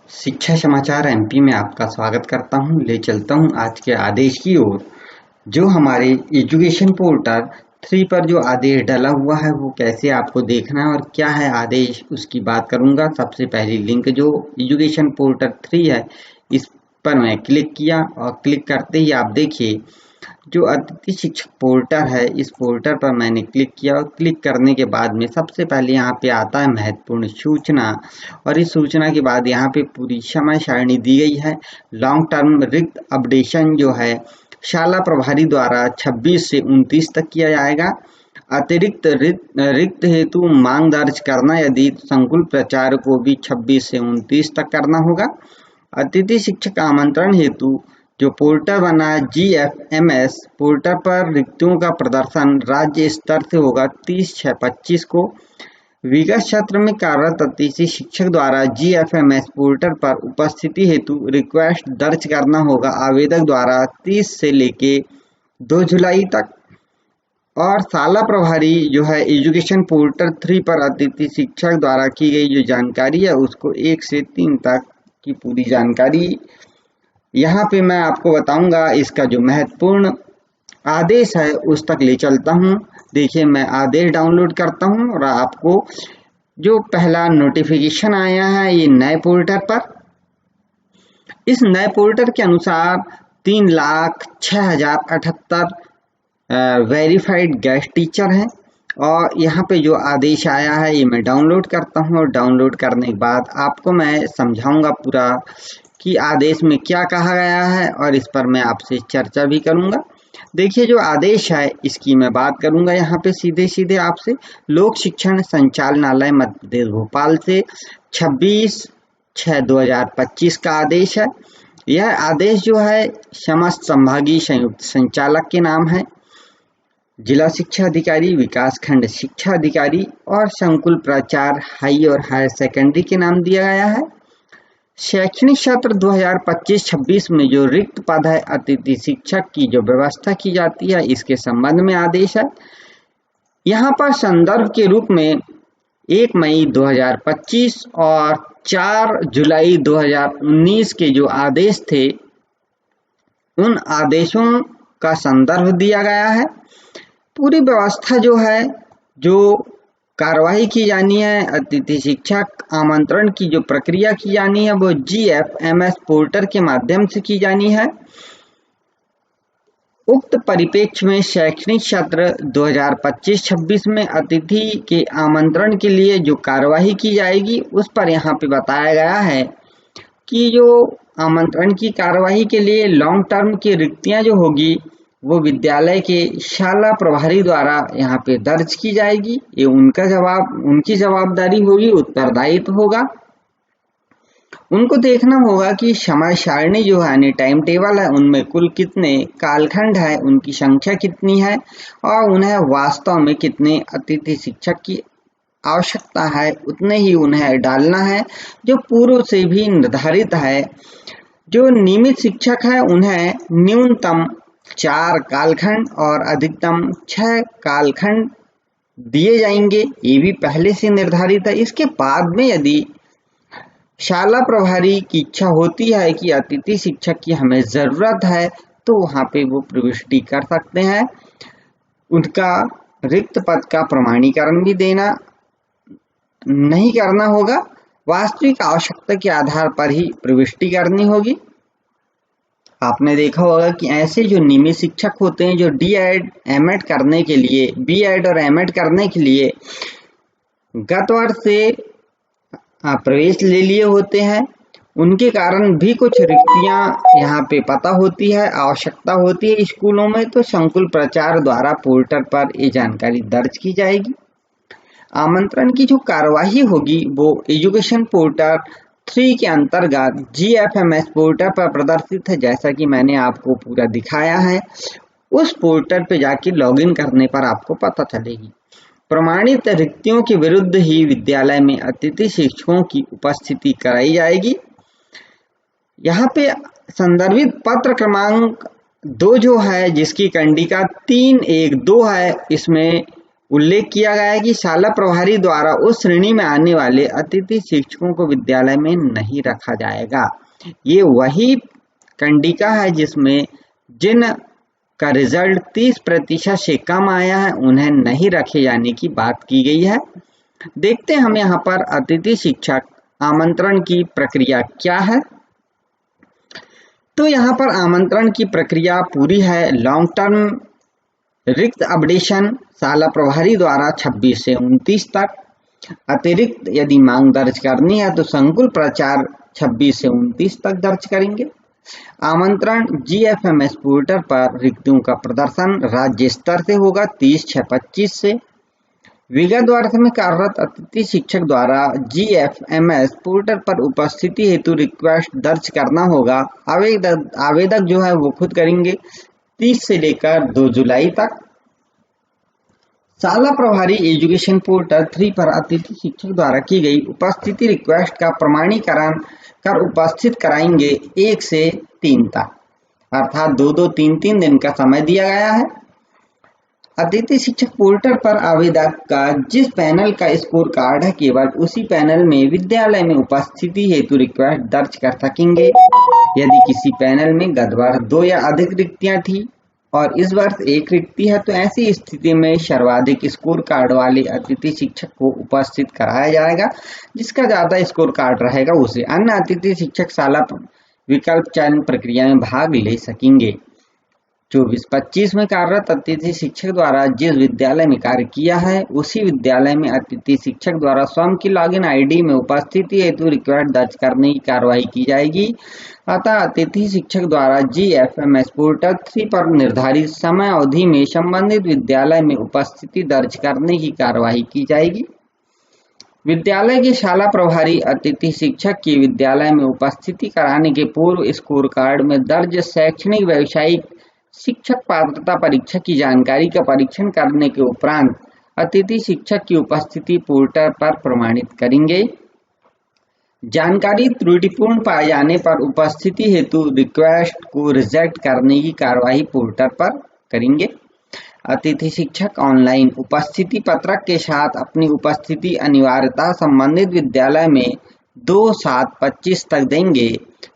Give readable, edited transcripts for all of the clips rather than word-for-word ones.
शिक्षा समाचार एमपी में आपका स्वागत करता हूं। ले चलता हूं आज के आदेश की ओर। जो हमारे एजुकेशन पोर्टल 3 पर जो आदेश डाला हुआ है वो कैसे आपको देखना है और क्या है आदेश, उसकी बात करूंगा। सबसे पहली लिंक जो एजुकेशन पोर्टल 3 है, इस पर मैं क्लिक किया और क्लिक करते ही आप देखिए जो अतिथि शिक्षक पोर्टल है, इस पोर्टल पर मैंने क्लिक किया और क्लिक करने के बाद में सबसे पहले यहाँ पे आता है महत्वपूर्ण सूचना। और इस सूचना के बाद यहाँ पे पूरी समय सारणी दी गई है। लॉन्ग टर्म रिक्त अपडेशन जो है शाला प्रभारी द्वारा 26 से 29 तक किया जाएगा। अतिरिक्त रिक्त हेतु मांग दर्ज करना यदि संकुल प्रचार को भी 26 से 29 तक करना होगा। अतिथि शिक्षक आमंत्रण हेतु जो पोर्टल बना GFMS पोर्टल पर रिक्तियों का प्रदर्शन राज्य स्तर से होगा 30/6/25 को। विगत सत्र में कार्यरत अतिथि शिक्षक द्वारा GFMS पोर्टल पर उपस्थिति हेतु रिक्वेस्ट दर्ज करना होगा आवेदक द्वारा 30 से लेके 2 जुलाई तक। और शाला प्रभारी जो है एजुकेशन पोर्टल 3 पर अतिथि शिक्षक द्वारा की गई जो जानकारी है उसको 1 से 3 तक की पूरी जानकारी यहाँ पे मैं आपको बताऊंगा। इसका जो महत्वपूर्ण आदेश है उस तक ले चलता हूँ। देखिए, मैं आदेश डाउनलोड करता हूँ और आपको जो पहला नोटिफिकेशन आया है ये नए पोर्टल पर, इस नए पोर्टल के अनुसार 3,06,078 वेरीफाइड गेस्ट टीचर हैं। और यहाँ पे जो आदेश आया है ये मैं डाउनलोड करता हूँ और डाउनलोड करने के बाद आपको मैं समझाऊंगा पूरा कि आदेश में क्या कहा गया है और इस पर मैं आपसे चर्चा भी करूंगा। देखिए, जो आदेश है इसकी मैं बात करूंगा यहाँ पे सीधे आपसे। लोक शिक्षण संचालनालय मध्य प्रदेश भोपाल से 26/6/2025 का आदेश है। यह आदेश जो है समस्त संभागीय संयुक्त संचालक के नाम है। जिला शिक्षा अधिकारी, विकास खंड शिक्षा अधिकारी और संकुल प्राचार्य हाई और हायर सेकेंडरी के नाम दिया गया है। शैक्षणिक सत्र 2025-26 में जो रिक्त पद है अतिथि शिक्षक की जो व्यवस्था की जाती है इसके संबंध में आदेश है। यहाँ पर संदर्भ के रूप में 1 मई 2025 और 4 जुलाई 2019 के जो आदेश थे उन आदेशों का संदर्भ दिया गया है। पूरी व्यवस्था जो है, जो कार्यवाही की जानी है, अतिथि शिक्षक आमंत्रण की जो प्रक्रिया की जानी है वो GFMS पोर्टल के माध्यम से की जानी है। उक्त परिप्रेक्ष्य में शैक्षणिक सत्र 2025-26 में अतिथि के आमंत्रण के लिए जो कार्यवाही की जाएगी उस पर यहाँ पे बताया गया है कि जो आमंत्रण की कार्यवाही के लिए लॉन्ग टर्म की रिक्तियां जो होगी वो विद्यालय के शाला प्रभारी द्वारा यहाँ पे दर्ज की जाएगी। ये उनकी जवाबदारी होगी, उत्तरदायित्व होगा। उनको देखना होगा कि समय सारणी जो है यानी टाइम टेबल है उनमें कुल कितने कालखंड है, उनकी संख्या कितनी है और उन्हें वास्तव में कितने अतिथि शिक्षक की आवश्यकता है उतने ही उन्हें डालना है, जो पूर्व से भी निर्धारित है। जो नियमित शिक्षक है उन्हें न्यूनतम 4 कालखंड और अधिकतम 6 कालखंड दिए जाएंगे, ये भी पहले से निर्धारित है। इसके बाद में यदि शाला प्रभारी की इच्छा होती है कि अतिथि शिक्षक की हमें जरूरत है तो वहाँ पे वो प्रविष्टि कर सकते हैं। उनका रिक्त पद का प्रमाणीकरण भी देना नहीं करना होगा, वास्तविक आवश्यकता के आधार पर ही प्रविष्टि करनी होगी। आपने देखा होगा कि ऐसे जो नियमित शिक्षक होते हैं जो D.Ed, M.Ed करने के लिए, B.Ed और M.Ed करने के लिए गत वर्ष से प्रवेश ले लिए होते हैं, उनके कारण भी कुछ रिक्तियां यहाँ पे पता होती है, आवश्यकता होती है स्कूलों में, तो संकुल प्रचार द्वारा पोर्टल पर ये जानकारी दर्ज की जाएगी। आमंत्रण की जो कार्यवाही होगी वो एजुकेशन पोर्टल 3 के अंतर्गत GFMS पोर्टल पर प्रदर्शित है, जैसा कि मैंने आपको पूरा दिखाया है। उस पोर्टल पे जाके लॉगिन करने पर आपको पता चलेगी। प्रमाणित रिक्तियों के विरुद्ध ही विद्यालय में अतिथि शिक्षकों की उपस्थिति कराई जाएगी। यहाँ पे संदर्भित पत्र क्रमांक 2 जो है जिसकी कंडिका 312 है, इसमें उल्लेख किया गया है कि शाला प्रभारी द्वारा उस श्रेणी में आने वाले अतिथि शिक्षकों को विद्यालय में नहीं रखा जाएगा। ये वही कंडिका है जिसमें जिन का रिजल्ट 30% से कम आया है उन्हें नहीं रखे जाने की बात की गई है। देखते हैं हम यहाँ पर अतिथि शिक्षक आमंत्रण की प्रक्रिया क्या है। तो यहाँ पर आमंत्रण की प्रक्रिया पूरी है। लॉन्ग टर्म रिक्त अपडेशन शाला प्रभारी द्वारा 26 से 29 तक। अतिरिक्त यदि मांग दर्ज करनी है तो संकुल प्रचार 26 से 29 तक दर्ज करेंगे। आमंत्रण GFMS पोर्टल पर रिक्तियों का प्रदर्शन राज्य स्तर से होगा 30/6/25 से। विगत वर्ष में कार्यरत अतिथि शिक्षक द्वारा GFMS पोर्टल पर उपस्थिति हेतु रिक्वेस्ट दर्ज करना होगा। आवेदक जो है वो खुद करेंगे 30 से लेकर 2 जुलाई तक। शाला प्रभारी एजुकेशन पोर्टल 3 पर अतिथि शिक्षक द्वारा की गई उपस्थिति रिक्वेस्ट का प्रमाणीकरण कर उपस्थित कराएंगे 1 से 3 तक, अर्थात 2-3 दिन का समय दिया गया है। अतिथि शिक्षक पोर्टल पर आवेदक का जिस पैनल का स्कोर कार्ड है केवल उसी पैनल में विद्यालय में उपस्थिति हेतु रिक्वेस्ट दर्ज कर सकेंगे। यदि किसी पैनल में गत वर्ष 2 या अधिक रिक्तियां थी और इस वर्ष 1 रिक्ति है तो ऐसी स्थिति में सर्वाधिक स्कोर कार्ड वाले अतिथि शिक्षक को उपस्थित कराया जाएगा। जिसका ज्यादा स्कोर कार्ड रहेगा उसे अन्य अतिथि शिक्षक शाला विकल्प चयन प्रक्रिया में भाग ले सकेंगे। 24-25 में कार्यरत अतिथि शिक्षक द्वारा जिस विद्यालय में कार्य किया है उसी विद्यालय में अतिथि शिक्षक द्वारा स्वयं की लॉगिन ID में उपस्थिति हेतु रिक्वेस्ट दर्ज करने की कार्रवाई की जाएगी। अतः अतिथि शिक्षक द्वारा GFMS पोर्टल 3 पर निर्धारित समय अवधि में संबंधित विद्यालय में उपस्थिति दर्ज करने की कार्रवाई की जाएगी। विद्यालय के शाला प्रभारी अतिथि शिक्षक की विद्यालय में उपस्थिति कराने के पूर्व स्कोर कार्ड में दर्ज शैक्षणिक व्यावसायिक शिक्षक पात्रता परीक्षा की जानकारी का परीक्षण करने के उपरांत अतिथि शिक्षक की उपस्थिति पोर्टल पर प्रमाणित करेंगे। जानकारी त्रुटिपूर्ण पाए जाने पर उपस्थिति हेतु रिक्वेस्ट को रिजेक्ट करने की कार्रवाई पोर्टल पर करेंगे। अतिथि शिक्षक ऑनलाइन उपस्थिति पत्रक के साथ अपनी उपस्थिति अनिवार्यता संबंधित विद्यालय में 2/7/25 तक देंगे।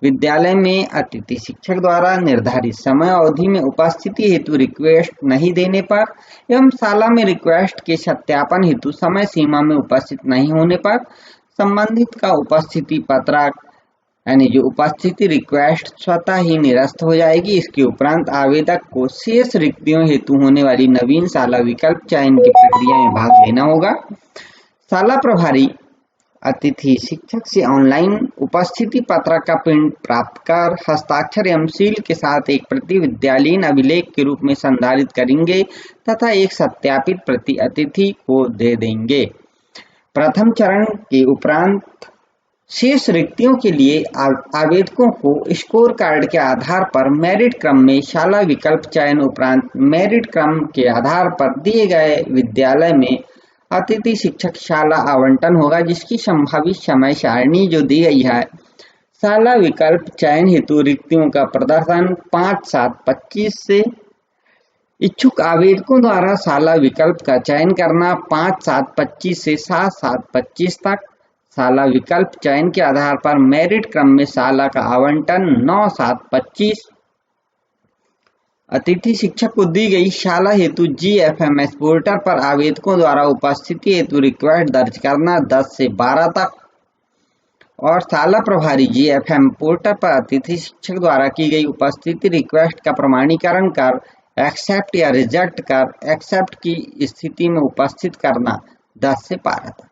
विद्यालय में अतिथि शिक्षक द्वारा निर्धारित समय अवधि में उपस्थिति हेतु रिक्वेस्ट नहीं देने पर एवं शाला में रिक्वेस्ट के सत्यापन हेतु समय सीमा में उपस्थित नहीं होने पर संबंधित का उपस्थिति पत्रक यानी जो उपस्थिति रिक्वेस्ट स्वतः ही निरस्त हो जाएगी। इसके उपरांत आवेदक को शेष रिक्तियों हेतु होने वाली नवीन शाला विकल्प चयन की प्रक्रिया में भाग लेना होगा। शाला प्रभारी अतिथि शिक्षक से ऑनलाइन उपस्थिति पत्रक का प्रिंट प्राप्त कर हस्ताक्षर एवं सील के साथ एक प्रति विद्यालयीन अभिलेख के रूप में संधारित करेंगे तथा एक सत्यापित प्रति अतिथि को दे देंगे। प्रथम चरण के उपरांत शेष रिक्तियों के लिए आवेदकों को स्कोर कार्ड के आधार पर मेरिट क्रम में शाला विकल्प चयन उपरांत मेरिट क्रम के आधार पर दिए गए विद्यालय में अतिथि शिक्षक शाला आवंटन होगा, जिसकी संभावित समय सारणी जो दी गई है। शाला विकल्प चयन हेतु रिक्तियों का प्रदर्शन 5/7/25 से। इच्छुक आवेदकों द्वारा शाला विकल्प का चयन करना 5/7/25 से 7/7/25 तक। शाला विकल्प चयन के आधार पर मेरिट क्रम में शाला का आवंटन 9/7/25। अतिथि शिक्षक को दी गई शाला हेतु GFMS पोर्टल पर आवेदकों द्वारा उपस्थिति हेतु रिक्वेस्ट दर्ज करना 10 से 12 तक और शाला प्रभारी GFM पोर्टल पर अतिथि शिक्षक द्वारा की गई उपस्थिति रिक्वेस्ट का प्रमाणीकरण कर एक्सेप्ट या रिजेक्ट कर एक्सेप्ट की स्थिति में उपस्थित करना 10 से 12 तक।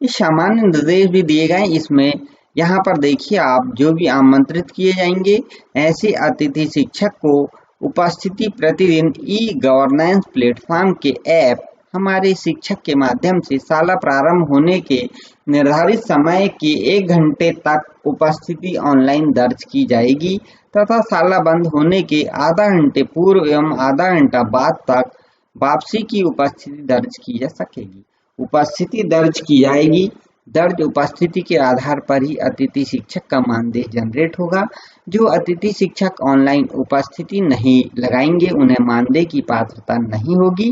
ये सामान्य निर्देश भी दिए गए। इसमें यहाँ पर देखिए आप जो भी आमंत्रित किए जाएंगे ऐसे अतिथि शिक्षक को उपस्थिति प्रतिदिन ई-गवर्नेंस प्लेटफॉर्म के ऐप हमारे शिक्षक के माध्यम से शाला प्रारंभ होने के निर्धारित समय के 1 घंटे तक उपस्थिति ऑनलाइन दर्ज की जाएगी तथा शाला बंद होने के आधा घंटे पूर्व एवं आधा घंटा बाद तक वापसी की उपस्थिति दर्ज की जा सकेगी। उपस्थिति दर्ज की जाएगी। दर्ज उपस्थिति के आधार पर ही अतिथि शिक्षक का मानदेय जनरेट होगा। जो अतिथि शिक्षक ऑनलाइन उपस्थिति नहीं लगाएंगे उन्हें मानदेय की पात्रता नहीं होगी।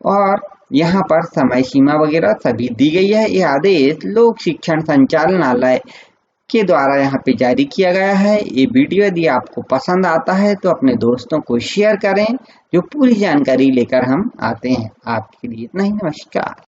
और यहाँ पर समय सीमा वगैरह सभी दी गई है। यह आदेश लोक शिक्षण संचालनालय के द्वारा यहाँ पे जारी किया गया है। ये वीडियो यदि आपको पसंद आता है तो अपने दोस्तों को शेयर करें। जो पूरी जानकारी लेकर हम आते हैं आपके लिए। इतना ही, नमस्कार।